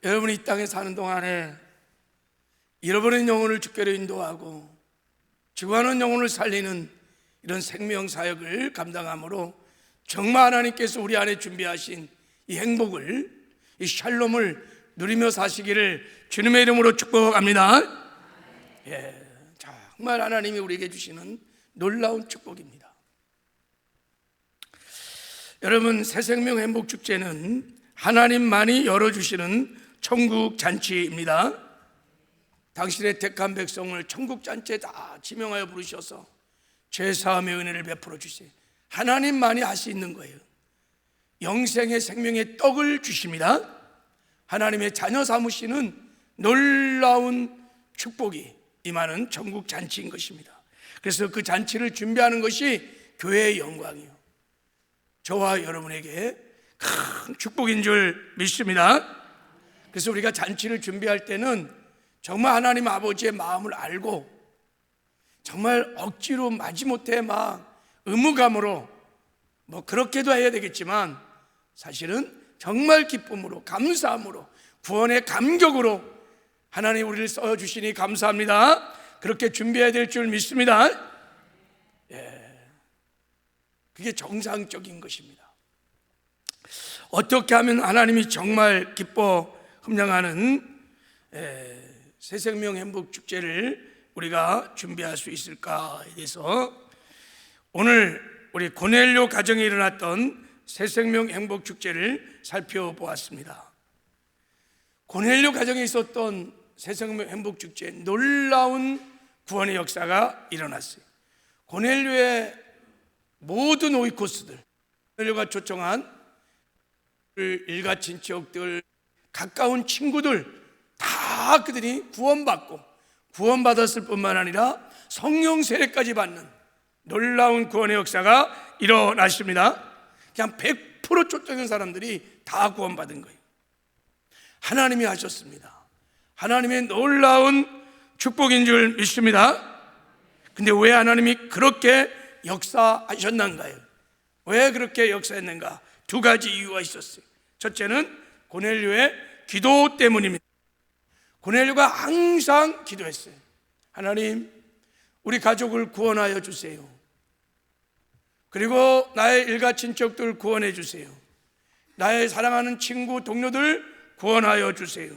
여러분이 이 땅에 사는 동안에 잃어버린 영혼을 주께로 인도하고 죽어가는 영혼을 살리는 이런 생명사역을 감당함으로 정말 하나님께서 우리 안에 준비하신 이 행복을, 이 샬롬을 누리며 사시기를 주님의 이름으로 축복합니다. 정말 하나님이 우리에게 주시는 놀라운 축복입니다. 여러분, 새생명 행복축제는 하나님만이 열어주시는 천국 잔치입니다. 당신의 택한 백성을 천국 잔치에 다 지명하여 부르셔서 죄사함의 은혜를 베풀어 주세요. 하나님만이 할 수 있는 거예요. 영생의 생명의 떡을 주십니다. 하나님의 자녀 삼으시는 놀라운 축복이 임하는 천국 잔치인 것입니다. 그래서 그 잔치를 준비하는 것이 교회의 영광이요, 저와 여러분에게 큰 축복인 줄 믿습니다. 그래서 우리가 잔치를 준비할 때는 정말 하나님 아버지의 마음을 알고 정말 억지로 마지못해 막 의무감으로 그렇게도 해야 되겠지만 사실은 정말 기쁨으로, 감사함으로, 구원의 감격으로 하나님 우리를 써주시니 감사합니다. 그렇게 준비해야 될 줄 믿습니다. 그게 정상적인 것입니다. 어떻게 하면 하나님이 정말 기뻐 흠양하는 새생명 행복축제를 우리가 준비할 수 있을까에 대해서 오늘 우리 고넬료 가정에 일어났던 새생명 행복축제를 살펴보았습니다. 고넬료 가정에 있었던 새생명 행복축제에 놀라운 구원의 역사가 일어났어요. 고넬료의 모든 오이코스들, 고넬료가 초청한 일가 친척들, 가까운 친구들 다 그들이 구원받았을 뿐만 아니라 성령 세례까지 받는 놀라운 구원의 역사가 일어났습니다. 그냥 100% 쫓겨난 사람들이 다 구원받은 거예요. 하나님이 하셨습니다. 하나님의 놀라운 축복인 줄 믿습니다. 근데 왜 하나님이 그렇게 역사하셨는가요? 왜 그렇게 역사했는가? 두 가지 이유가 있었어요. 첫째는 고넬료의 기도 때문입니다. 고넬료가 항상 기도했어요. 하나님, 우리 가족을 구원하여 주세요. 그리고 나의 일가 친척들 구원해 주세요. 나의 사랑하는 친구, 동료들 구원하여 주세요.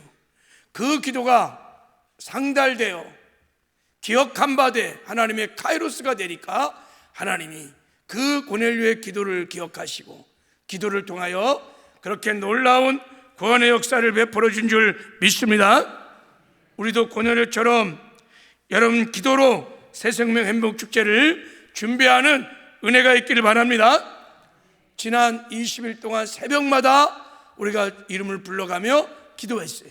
그 기도가 상달되어 기억한 바 돼 하나님의 카이로스가 되니까 하나님이 그 고넬료의 기도를 기억하시고 기도를 통하여 그렇게 놀라운 구원의 역사를 베풀어 준 줄 믿습니다. 우리도 고넬료처럼 여러분 기도로 새생명 행복축제를 준비하는 은혜가 있기를 바랍니다. 지난 20일 동안 새벽마다 우리가 이름을 불러가며 기도했어요.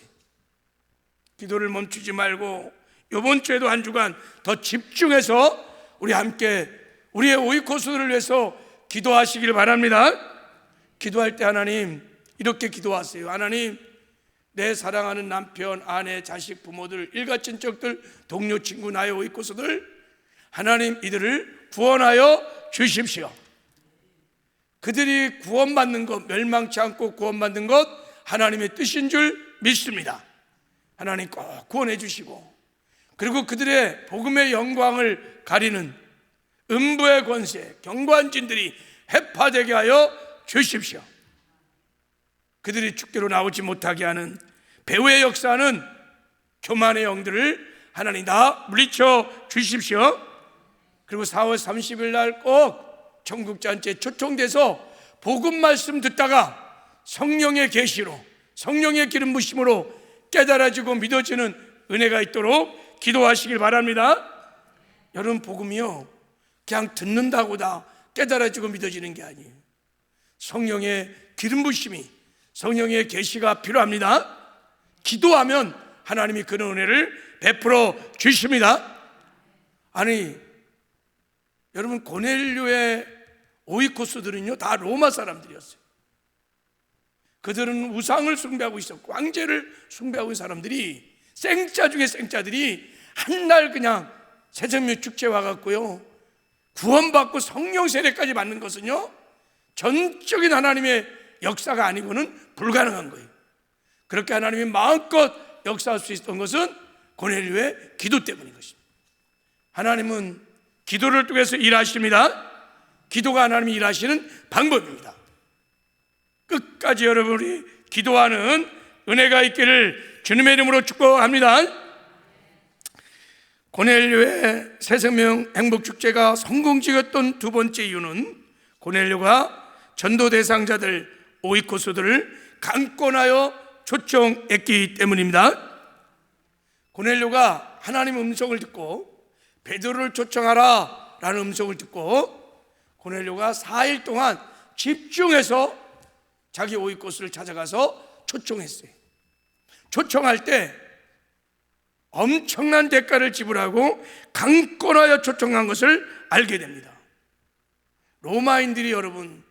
기도를 멈추지 말고 이번 주에도 한 주간 더 집중해서 우리 함께 우리의 오이코스들을 위해서 기도하시길 바랍니다. 기도할 때 하나님 이렇게 기도하세요. 하나님, 내 사랑하는 남편, 아내, 자식, 부모들, 일가친척들, 동료, 친구, 나의 오이코스들, 하나님 이들을 구원하여 주십시오. 그들이 구원받는 것, 멸망치 않고 구원받는 것 하나님의 뜻인 줄 믿습니다. 하나님 꼭 구원해 주시고, 그리고 그들의 복음의 영광을 가리는 음부의 권세, 경관진들이 해파되게 하여 주십시오. 그들이 축제로 나오지 못하게 하는 배후의 역사는 교만의 영들을 하나님 다 물리쳐 주십시오. 그리고 4월 30일 날 꼭 천국잔치에 초청돼서 복음 말씀 듣다가 성령의 계시로, 성령의 기름 부심으로 깨달아지고 믿어지는 은혜가 있도록 기도하시길 바랍니다. 여러분, 복음이요 그냥 듣는다고 다 깨달아지고 믿어지는 게 아니에요. 성령의 기름 부심이, 성령의 계시가 필요합니다. 기도하면 하나님이 그런 은혜를 베풀어 주십니다. 아니, 여러분, 고넬료의 오이코스들은요 다 로마 사람들이었어요. 그들은 우상을 숭배하고 있었고 황제를 숭배하고 있는 사람들이, 생짜 중에 생짜들이 한날 그냥 새생명 축제 와갖고요 구원받고 성령 세례까지 받는 것은요 전적인 하나님의 역사가 아니고는 불가능한 거예요. 그렇게 하나님이 마음껏 역사할 수 있었던 것은 고넬료의 기도 때문인 것입니다. 하나님은 기도를 통해서 일하십니다. 기도가 하나님이 일하시는 방법입니다. 끝까지 여러분이 기도하는 은혜가 있기를 주님의 이름으로 축복합니다. 고넬료의 새생명 행복축제가 성공적이었던 두 번째 이유는 고넬료가 전도 대상자들 오이코스들을 강권하여 초청했기 때문입니다. 고넬료가 하나님의 음성을 듣고 베드로를 초청하라 라는 음성을 듣고 고넬료가 4일 동안 집중해서 자기 오이코스를 찾아가서 초청했어요. 초청할 때 엄청난 대가를 지불하고 강권하여 초청한 것을 알게 됩니다. 로마인들이 여러분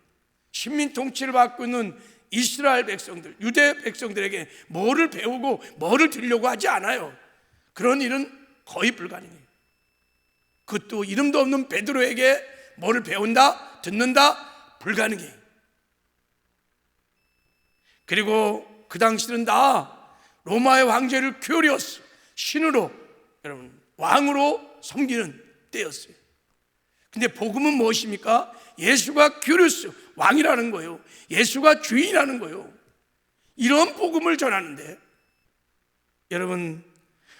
식민 통치를 받고 있는 이스라엘 백성들, 유대 백성들에게 뭐를 배우고 뭐를 들으려고 하지 않아요. 그런 일은 거의 불가능해요. 그것도 이름도 없는 베드로에게 뭐를 배운다, 듣는다, 불가능해요. 그리고 그 당시는 다 로마의 황제를 큐리오스, 신으로, 여러분 왕으로 섬기는 때였어요. 근데 복음은 무엇입니까? 예수가 큐리오스, 왕이라는 거예요. 예수가 주인이라는 거예요. 이런 복음을 전하는데 여러분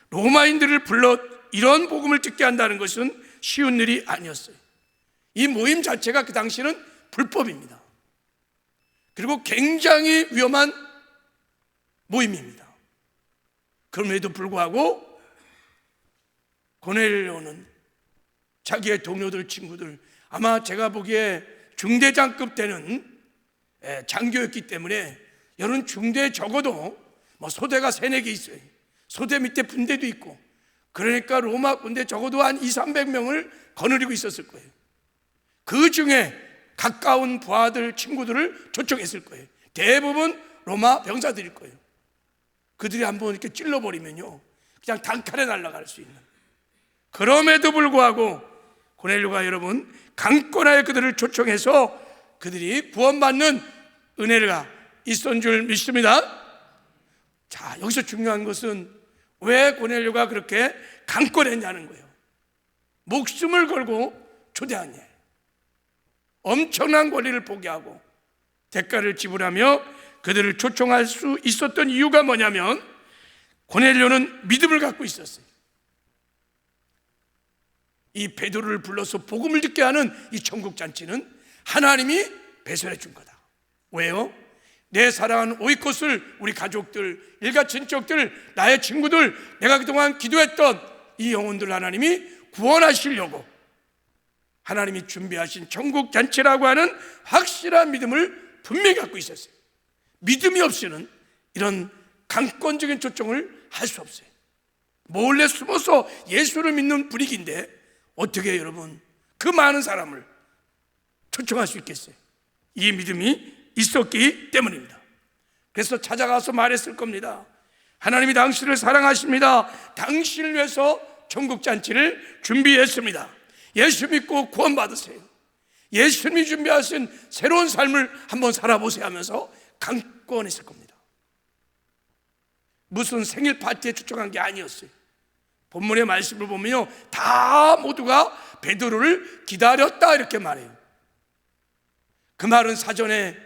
로마인들을 불러 이런 복음을 듣게 한다는 것은 쉬운 일이 아니었어요. 이 모임 자체가 그 당시는 불법입니다. 그리고 굉장히 위험한 모임입니다. 그럼에도 불구하고 고넬료는 자기의 동료들, 친구들, 아마 제가 보기에 중대장급 되는 장교였기 때문에 여러분 중대에 적어도 뭐 소대가 3-4개 있어요. 소대 밑에 분대도 있고, 그러니까 로마 군대 적어도 한 200-300명을 거느리고 있었을 거예요. 그 중에 가까운 부하들, 친구들을 초청했을 거예요. 대부분 로마 병사들일 거예요. 그들이 한번 이렇게 찔러버리면요 그냥 단칼에 날아갈 수 있는. 그럼에도 불구하고 고넬료가 여러분 강권하여 그들을 초청해서 그들이 구원받는 은혜가 있었던 줄 믿습니다. 자, 여기서 중요한 것은 왜 고넬료가 그렇게 강권했냐는 거예요. 목숨을 걸고 초대한 일, 엄청난 권리를 포기하고 대가를 지불하며 그들을 초청할 수 있었던 이유가 뭐냐면 고넬료는 믿음을 갖고 있었어요. 이 베드로를 불러서 복음을 듣게 하는 이 천국잔치는 하나님이 배설해 준 거다. 왜요? 내 사랑하는 오이콧을, 우리 가족들, 일가 친척들, 나의 친구들, 내가 그동안 기도했던 이 영혼들 하나님이 구원하시려고 하나님이 준비하신 천국잔치라고 하는 확실한 믿음을 분명히 갖고 있었어요. 믿음이 없이는 이런 강권적인 초청을 할 수 없어요. 몰래 숨어서 예수를 믿는 분위기인데 어떻게 여러분 그 많은 사람을 초청할 수 있겠어요? 이 믿음이 있었기 때문입니다. 그래서 찾아가서 말했을 겁니다. 하나님이 당신을 사랑하십니다. 당신을 위해서 천국잔치를 준비했습니다. 예수 믿고 구원받으세요. 예수님이 준비하신 새로운 삶을 한번 살아보세요 하면서 강권했을 겁니다. 무슨 생일 파티에 초청한 게 아니었어요. 본문의 말씀을 보면요 다 모두가 베드로를 기다렸다 이렇게 말해요. 그 말은 사전에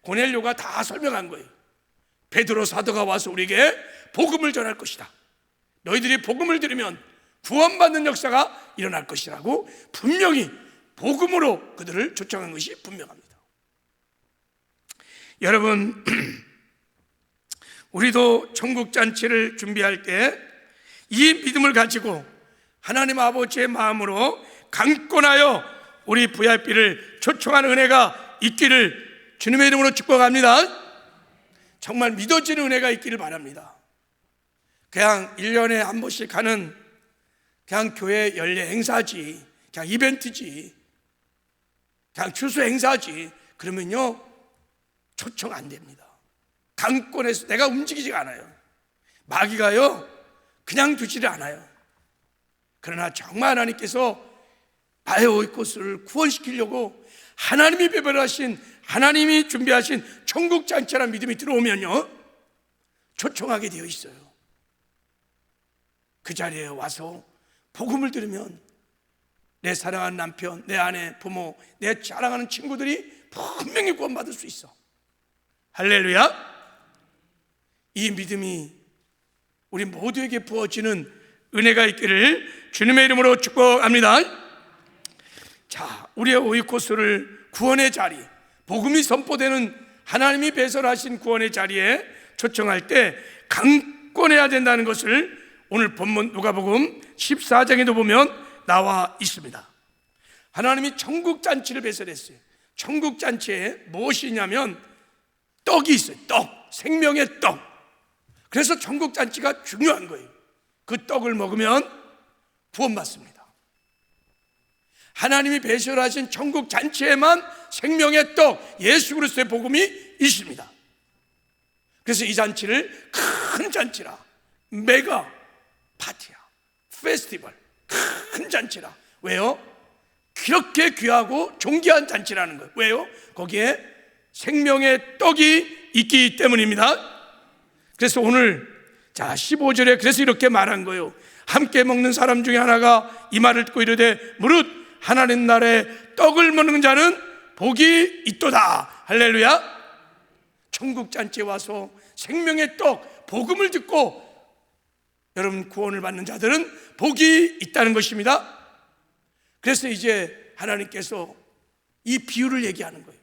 고넬료가 다 설명한 거예요. 베드로 사도가 와서 우리에게 복음을 전할 것이다. 너희들이 복음을 들으면 구원받는 역사가 일어날 것이라고 분명히 복음으로 그들을 초청한 것이 분명합니다. 여러분 우리도 천국잔치를 준비할 때 이 믿음을 가지고 하나님 아버지의 마음으로 강권하여 우리 VIP를 초청하는 은혜가 있기를 주님의 이름으로 축복합니다. 정말 믿어지는 은혜가 있기를 바랍니다. 그냥 1년에 한 번씩 하는 그냥 교회 연례 행사지, 그냥 이벤트지, 그냥 추수 행사지, 그러면요 초청 안 됩니다. 강권해서 내가 움직이지가 않아요. 마귀가요 그냥 두지를 않아요. 그러나 정말 하나님께서 바에오이코스를 구원시키려고 하나님이 배별하신, 하나님이 준비하신 천국잔치라는 믿음이 들어오면요 초청하게 되어 있어요. 그 자리에 와서 복음을 들으면 내 사랑하는 남편, 내 아내, 부모, 내 사랑하는 친구들이 분명히 구원받을 수 있어. 할렐루야. 이 믿음이 우리 모두에게 부어지는 은혜가 있기를 주님의 이름으로 축복합니다. 자, 우리의 오이코스를 구원의 자리, 복음이 선포되는 하나님이 배설하신 구원의 자리에 초청할 때 강권해야 된다는 것을 오늘 본문 누가복음 14장에도 보면 나와 있습니다. 하나님이 천국잔치를 배설했어요. 천국잔치에 무엇이 있냐면 떡이 있어요. 떡, 생명의 떡. 그래서 천국잔치가 중요한 거예요. 그 떡을 먹으면 구원받습니다. 하나님이 배설하신 천국잔치에만 생명의 떡, 예수 그리스도의 복음이 있습니다. 그래서 이 잔치를 큰 잔치라, 메가 파티야, 페스티벌, 큰 잔치라. 왜요? 그렇게 귀하고 존귀한 잔치라는 거예요. 왜요? 거기에 생명의 떡이 있기 때문입니다. 그래서 오늘 15절에 그래서 이렇게 말한 거예요. 함께 먹는 사람 중에 하나가 이 말을 듣고 이르되 무릇 하나님 나라에 떡을 먹는 자는 복이 있도다. 할렐루야. 천국 잔치에 와서 생명의 떡, 복음을 듣고 여러분 구원을 받는 자들은 복이 있다는 것입니다. 그래서 이제 하나님께서 이 비유를 얘기하는 거예요.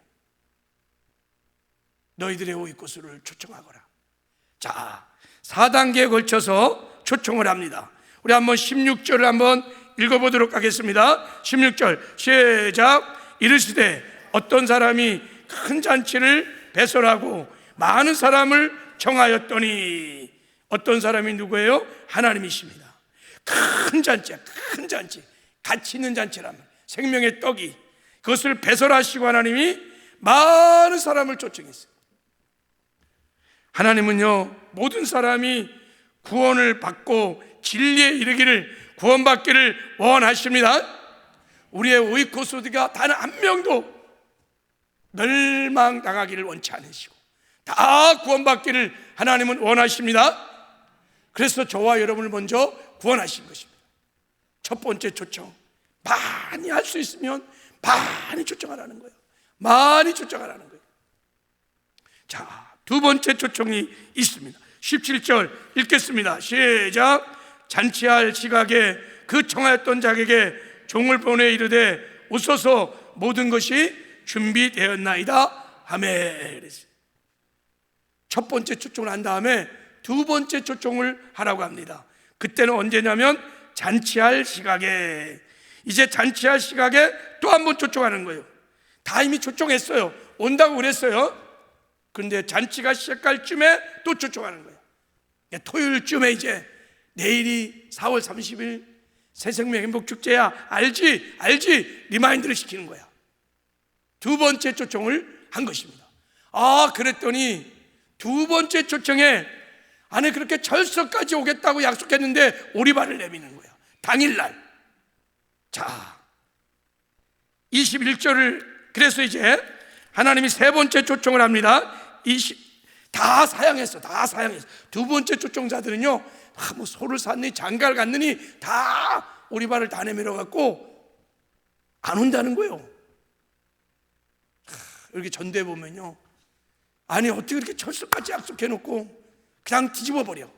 너희들의 오이코스를 초청하거라. 자, 4단계에 걸쳐서 초청을 합니다. 우리 한번 16절을 한번 읽어보도록 하겠습니다. 16절 시작. 이르시되 어떤 사람이 큰 잔치를 배설하고 많은 사람을 청하였더니 어떤 사람이 누구예요? 하나님이십니다. 큰 잔치야, 큰 잔치. 가치 있는 잔치라면 생명의 떡이 그것을 배설하시고 하나님이 많은 사람을 초청했어요. 하나님은요 모든 사람이 구원을 받고 진리에 이르기를 구원받기를 원하십니다. 우리의 오이코스가 단 한 명도 멸망당하기를 원치 않으시고 다 구원받기를 하나님은 원하십니다. 그래서 저와 여러분을 먼저 구원하신 것입니다. 첫 번째 초청, 많이 할 수 있으면 많이 초청하라는 거예요. 많이 초청하라는 거예요. 자, 두 번째 초청이 있습니다. 17절 읽겠습니다. 시작. 잔치할 시각에 그 청하였던 자에게 종을 보내 이르되 웃어서 모든 것이 준비되었나이다 하매. 첫 번째 초청을 한 다음에 두 번째 초청을 하라고 합니다. 그때는 언제냐면 잔치할 시각에, 이제 잔치할 시각에 또 한 번 초청하는 거예요. 다 이미 초청했어요. 온다고 그랬어요. 그런데 잔치가 시작할 쯤에 또 초청하는 거예요. 토요일쯤에 이제 내일이 4월 30일 새생명 행복축제야. 알지? 리마인드를 시키는 거야. 두 번째 초청을 한 것입니다. 그랬더니 두 번째 초청에 안에 그렇게 철석까지 오겠다고 약속했는데 오리발을 내미는 거야. 당일날. 자, 21절을 그래서 이제 하나님이 세 번째 초청을 합니다. 다 사양했어. 두 번째 초청자들은요, 뭐 소를 샀니 장가를 갔느니 다 오리발을 다 내밀어 갖고 안 온다는 거예요. 이렇게 전도해 보면요, 아니 어떻게 이렇게 철석까지 약속해 놓고 그냥 뒤집어 버려.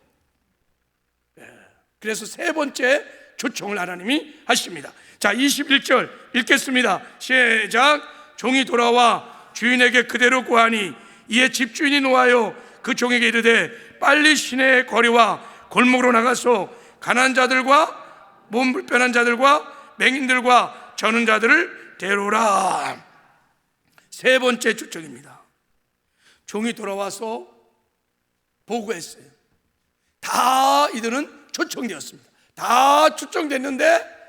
그래서 세 번째 초청을 하나님이 하십니다. 자, 21절 읽겠습니다. 시작. 종이 돌아와 주인에게 그대로 구하니 이에 집주인이 노하여 그 종에게 이르되 빨리 시내의 거리와 골목으로 나가서 가난한 자들과 몸 불편한 자들과 맹인들과 저는 자들을 데려오라. 세 번째 초청입니다. 종이 돌아와서 보고했어요. 다 이들은 초청되었습니다. 다 초청됐는데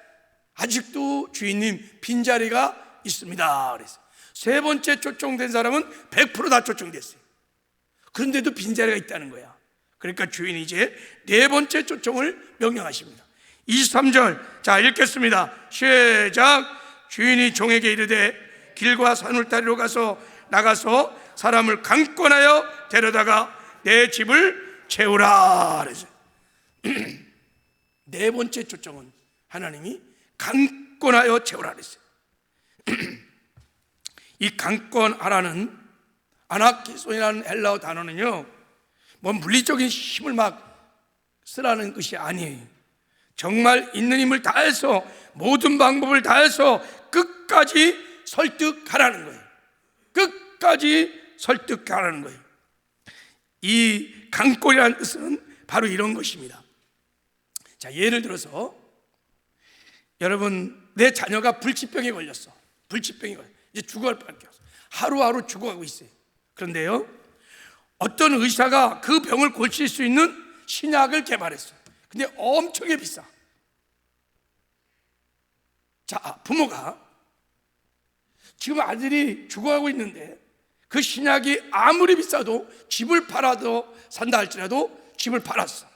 아직도 주인님 빈자리가 있습니다. 그래서 세 번째 초청된 사람은 100% 다 초청됐어요. 그런데도 빈자리가 있다는 거야. 그러니까 주인이 이제 네 번째 초청을 명령하십니다. 23절 자 읽겠습니다. 시작. 주인이 종에게 이르되 길과 산울타리로 나가서 사람을 강권하여 데려다가 내 집을 채우라 그랬어요. 네 번째 초청은 하나님이 강권하여 채우라 그랬어요. 이 강권하라는 아나키손이라는 헬라어 단어는요, 뭐 물리적인 힘을 막 쓰라는 것이 아니에요. 정말 있는 힘을 다해서, 모든 방법을 다해서 끝까지 설득하라는 거예요. 끝까지 설득하라는 거예요. 이 강권이라는 뜻은 바로 이런 것입니다. 자, 예를 들어서 여러분, 내 자녀가 불치병에 걸렸어. 불치병에 걸렸어. 이제 죽어갈 뻔했어. 하루하루 죽어가고 있어요. 그런데요, 어떤 의사가 그 병을 고칠 수 있는 신약을 개발했어요. 근데 엄청나게 비싸. 자, 부모가 지금 아들이 죽어가고 있는데 그 신약이 아무리 비싸도 집을 팔아도 산다 할지라도 집을 팔았어.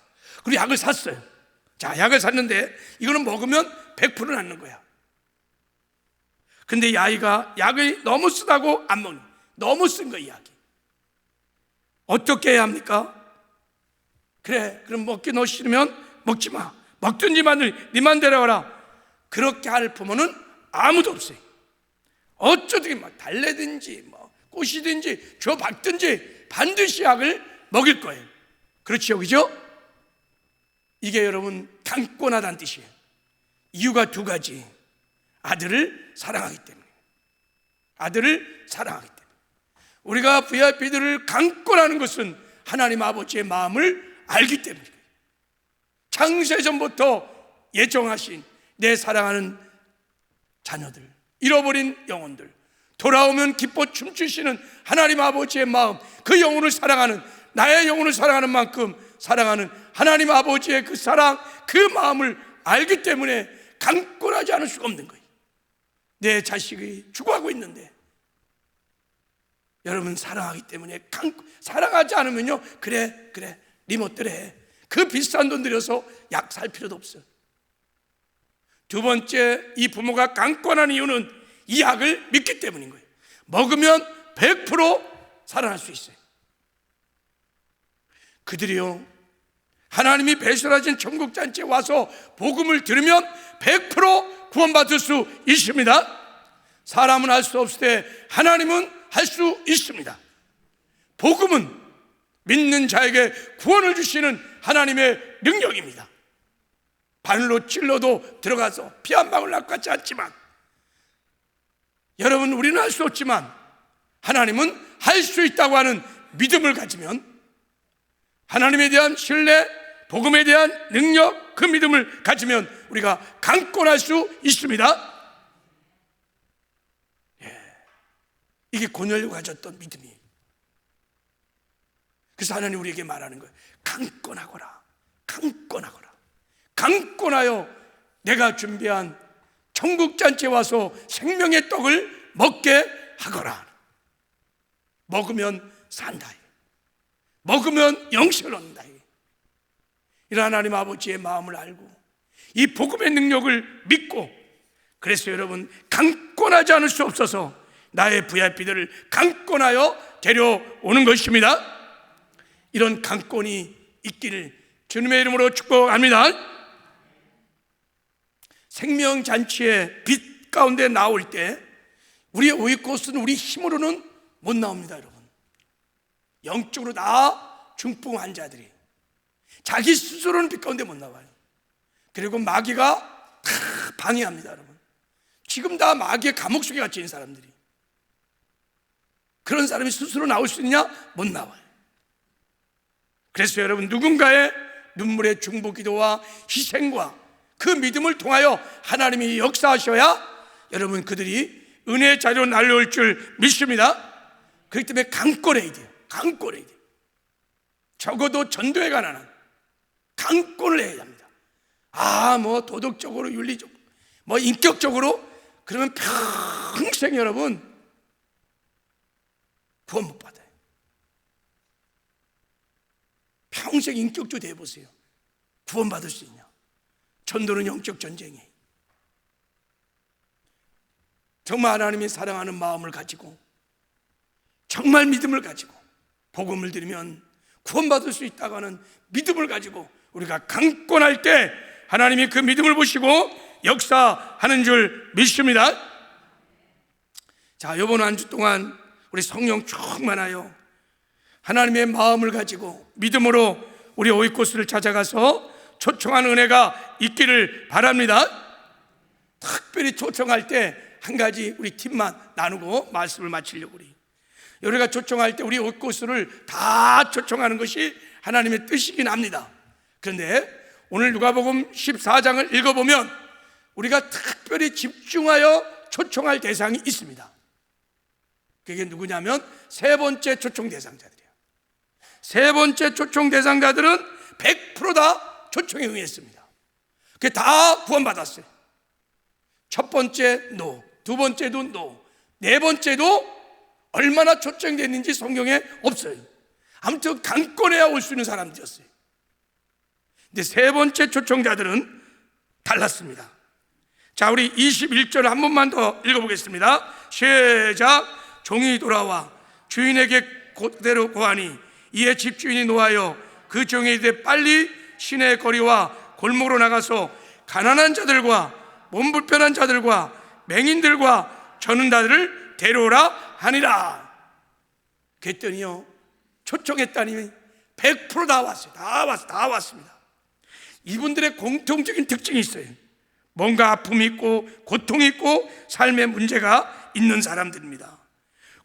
그리고 약을 샀어요. 자, 약을 샀는데 이거는 먹으면 100% 낫는 거야. 근데 이 아이가 약을 너무 쓰다고 안 먹는 거야. 너무 쓴 거야, 이 약이. 어떻게 해야 합니까? 그래, 그럼 먹기 너 싫으면 먹지 마. 먹든지 마늘 네 맘대로 하라. 그렇게 할 부모는 아무도 없어요. 어쩌든 뭐 달래든지 뭐 꼬시든지 줘박든지 반드시 약을 먹일 거예요. 그렇죠, 그죠? 이게 여러분 강권하다는 뜻이에요. 이유가 두 가지. 아들을 사랑하기 때문에. 아들을 사랑하기 때문에. 우리가 VIP들을 강권하는 것은 하나님 아버지의 마음을 알기 때문이에요. 창세전부터 예정하신 내 사랑하는 자녀들, 잃어버린 영혼들, 돌아오면 기뻐 춤추시는 하나님 아버지의 마음, 그 영혼을 사랑하는, 나의 영혼을 사랑하는 만큼 사랑하는 하나님 아버지의 그 사랑, 그 마음을 알기 때문에 강권하지 않을 수가 없는 거예요. 내 자식이 죽어가고 있는데 여러분 사랑하기 때문에 사랑하지 않으면요, 그래 네 멋대로 해. 그 비싼 돈 들여서 약 살 필요도 없어요. 두 번째, 이 부모가 강권한 이유는 이 약을 믿기 때문인 거예요. 먹으면 100% 살아날 수 있어요. 그들이요, 하나님이 배설하신 천국잔치에 와서 복음을 들으면 100% 구원받을 수 있습니다. 사람은 할 수 없을 때 하나님은 할 수 있습니다. 복음은 믿는 자에게 구원을 주시는 하나님의 능력입니다. 바늘로 찔러도 들어가서 피 한 방울 낚아지 않지만, 여러분, 우리는 할 수 없지만 하나님은 할 수 있다고 하는 믿음을 가지면, 하나님에 대한 신뢰, 복음에 대한 능력, 그 믿음을 가지면 우리가 강권할 수 있습니다. 이게 고넬료가 가졌던 믿음이에요. 그래서 하나님 우리에게 말하는 거예요. 강권하거라. 강권하거라. 강권하여 내가 준비한 천국잔치에 와서 생명의 떡을 먹게 하거라. 먹으면 산다. 먹으면 영생을 얻는다. 이런 하나님 아버지의 마음을 알고 이 복음의 능력을 믿고, 그래서 여러분 강권하지 않을 수 없어서 나의 VIP들을 강권하여 데려오는 것입니다. 이런 강권이 있기를 주님의 이름으로 축복합니다. 생명잔치의 빛 가운데 나올 때 우리의 오이코스는 우리 힘으로는 못 나옵니다. 여러분, 영적으로 다 중풍 환자들이 자기 스스로는 빛 가운데 못 나와요. 그리고 마귀가 다 방해합니다. 여러분, 지금 다 마귀의 감옥 속에 갇혀 있는 사람들이, 그런 사람이 스스로 나올 수 있냐? 못 나와요. 그래서 여러분, 누군가의 눈물의 중보기도와 희생과 그 믿음을 통하여 하나님이 역사하셔야 여러분 그들이 은혜의 자리로 날려올 줄 믿습니다. 그렇기 때문에 강권해야 돼요. 강권해야 돼요. 적어도 전도에 관한 한 강권을 해야 합니다. 뭐 도덕적으로, 윤리적으로, 뭐 인격적으로, 그러면 평생 여러분 구원 못 받아요. 평생 인격적으로 대해보세요. 구원 받을 수 있냐? 전도는 영적 전쟁이에요. 정말 하나님이 사랑하는 마음을 가지고, 정말 믿음을 가지고 복음을 들으면 구원받을 수 있다고 하는 믿음을 가지고 우리가 강권할 때 하나님이 그 믿음을 보시고 역사하는 줄 믿습니다. 자, 이번 한 주 동안 우리 성령 충만하여 하나님의 마음을 가지고 믿음으로 우리 오이코스를 찾아가서 초청하는 은혜가 있기를 바랍니다. 특별히 초청할 때 한 가지 우리 팀만 나누고 말씀을 마치려고 우리가 초청할 때 우리 오이코스를 다 초청하는 것이 하나님의 뜻이긴 합니다. 그런데 오늘 누가복음 14장을 읽어보면 우리가 특별히 집중하여 초청할 대상이 있습니다. 그게 누구냐면 세 번째 초청 대상자들이에요. 세 번째 초청 대상자들은 100% 다 초청에 응했습니다. 그게 다 구원받았어요. 첫 번째 노, 두 번째도 노, 네 번째도 얼마나 초청됐는지 성경에 없어요. 아무튼 강권해야 올 수 있는 사람들이었어요. 근데 세 번째 초청자들은 달랐습니다. 자, 우리 21절 한 번만 더 읽어보겠습니다. 시작. 종이 돌아와 주인에게 그대로 고하니 이에 집주인이 노하여 그 종에 이르되 빨리 시내 거리와 골목으로 나가서 가난한 자들과 몸 불편한 자들과 맹인들과 저는 자들을 데려오라 하니라. 그랬더니요, 초청했다니 100% 다 왔어요. 다 왔습니다. 이분들의 공통적인 특징이 있어요. 뭔가 아픔이 있고 고통이 있고 삶의 문제가 있는 사람들입니다.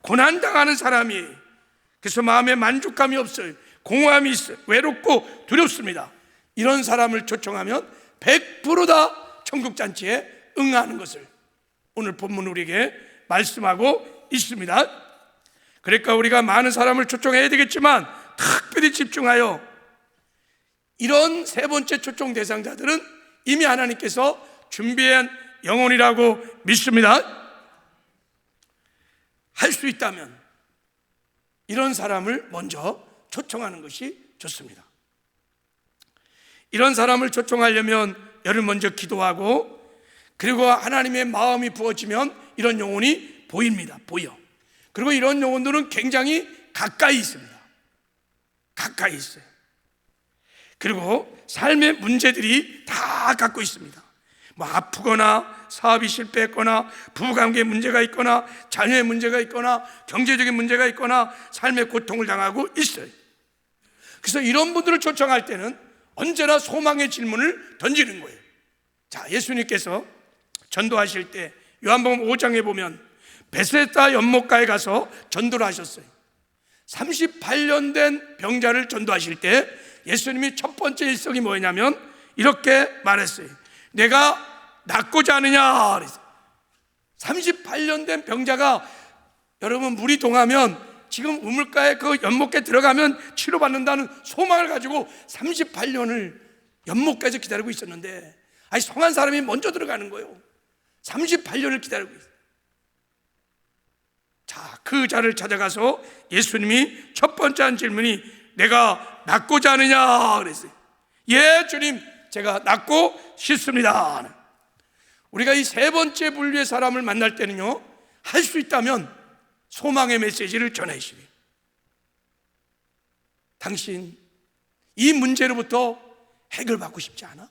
고난당하는 사람이, 그래서 마음에 만족감이 없어요. 공허함이 있어요. 외롭고 두렵습니다. 이런 사람을 초청하면 100% 다 천국잔치에 응하는 것을 오늘 본문 우리에게 말씀하고 있습니다. 그러니까 우리가 많은 사람을 초청해야 되겠지만 특별히 집중하여 이런 세 번째 초청 대상자들은 이미 하나님께서 준비한 영혼이라고 믿습니다. 할 수 있다면 이런 사람을 먼저 초청하는 것이 좋습니다. 이런 사람을 초청하려면 열을 먼저 기도하고, 그리고 하나님의 마음이 부어지면 이런 영혼이 보입니다. 보여. 그리고 이런 영혼들은 굉장히 가까이 있습니다. 가까이 있어요. 그리고 삶의 문제들이 다 갖고 있습니다. 뭐 아프거나 사업이 실패했거나 부부관계에 문제가 있거나 자녀의 문제가 있거나 경제적인 문제가 있거나 삶의 고통을 당하고 있어요. 그래서 이런 분들을 초청할 때는 언제나 소망의 질문을 던지는 거예요. 자, 예수님께서 전도하실 때 요한복음 5장에 보면 베세다 연못가에 가서 전도를 하셨어요. 38년 된 병자를 전도하실 때 예수님이 첫 번째 일성이 뭐냐면 이렇게 말했어요. 내가 낫고자 하느냐 그랬어요. 38년 된 병자가, 여러분 물이 동하면 지금 우물가에 그 연못가에 들어가면 치료받는다는 소망을 가지고 38년을 연못가에서 기다리고 있었는데, 아니 성한 사람이 먼저 들어가는 거예요. 38년을 기다리고 있어요. 자, 그 자를 찾아가서 예수님이 첫 번째 한 질문이 내가 낫고자 하느냐 그랬어요. 예 주님, 제가 낫고 싶습니다. 우리가 이 세 번째 분류의 사람을 만날 때는요, 할 수 있다면 소망의 메시지를 전해주시기. 당신 이 문제로부터 해결받고 싶지 않아?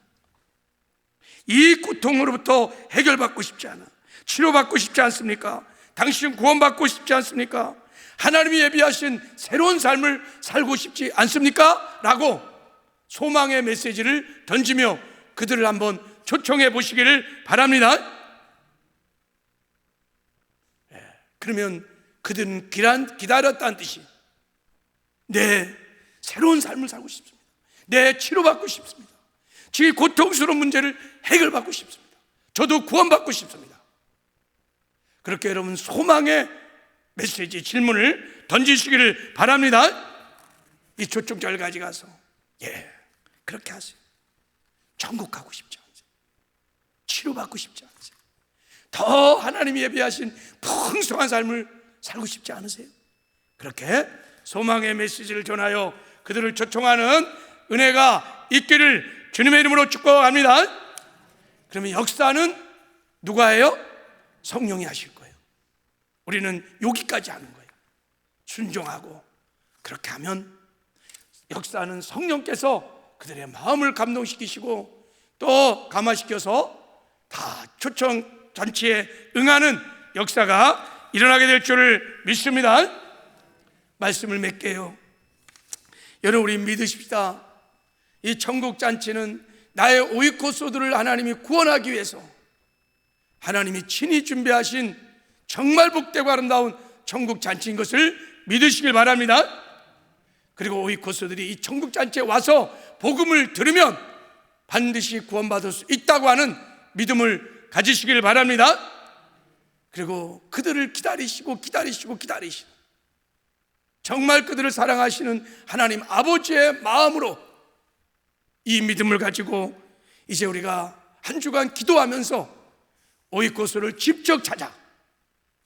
이 고통으로부터 해결받고 싶지 않아? 치료받고 싶지 않습니까? 당신 구원받고 싶지 않습니까? 하나님이 예비하신 새로운 삶을 살고 싶지 않습니까? 라고 소망의 메시지를 던지며 그들을 한번 초청해 보시기를 바랍니다. 그러면 그들은 기다렸다는 뜻이, 네, 새로운 삶을 살고 싶습니다. 네, 치료받고 싶습니다. 제 고통스러운 문제를 해결받고 싶습니다. 저도 구원받고 싶습니다. 그렇게 여러분 소망의 메시지, 질문을 던지시기를 바랍니다. 이 초청자를 가져가서 그렇게 하세요. 천국 가고 싶지 않으세요? 치료받고 싶지 않으세요? 더 하나님이 예비하신 풍성한 삶을 살고 싶지 않으세요? 그렇게 소망의 메시지를 전하여 그들을 초청하는 은혜가 있기를 주님의 이름으로 축복합니다. 그러면 역사는 누가 해요? 성령이 하실 거예요. 우리는 여기까지 하는 거예요. 순종하고 그렇게 하면 역사는 성령께서 그들의 마음을 감동시키시고 또 감화시켜서 다 초청 잔치에 응하는 역사가 일어나게 될 줄을 믿습니다. 말씀을 맺게요. 여러분, 우리 믿으십시다. 이 천국 잔치는 나의 오이코스들을 하나님이 구원하기 위해서 하나님이 친히 준비하신 정말 복되고 아름다운 천국 잔치인 것을 믿으시길 바랍니다. 그리고 오이코스들이 이 천국 잔치에 와서 복음을 들으면 반드시 구원받을 수 있다고 하는 믿음을 가지시길 바랍니다. 그리고 그들을 기다리시고 정말 그들을 사랑하시는 하나님 아버지의 마음으로 이 믿음을 가지고 이제 우리가 한 주간 기도하면서 오이코스를 직접 찾아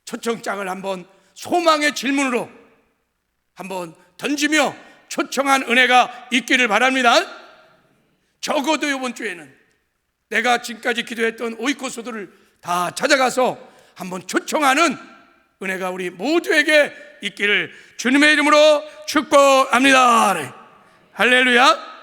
초청장을 한번 소망의 질문으로 한번 던지며 초청한 은혜가 있기를 바랍니다. 적어도 이번 주에는 내가 지금까지 기도했던 오이코스들을 다 찾아가서 한번 초청하는 은혜가 우리 모두에게 있기를 주님의 이름으로 축복합니다. 할렐루야.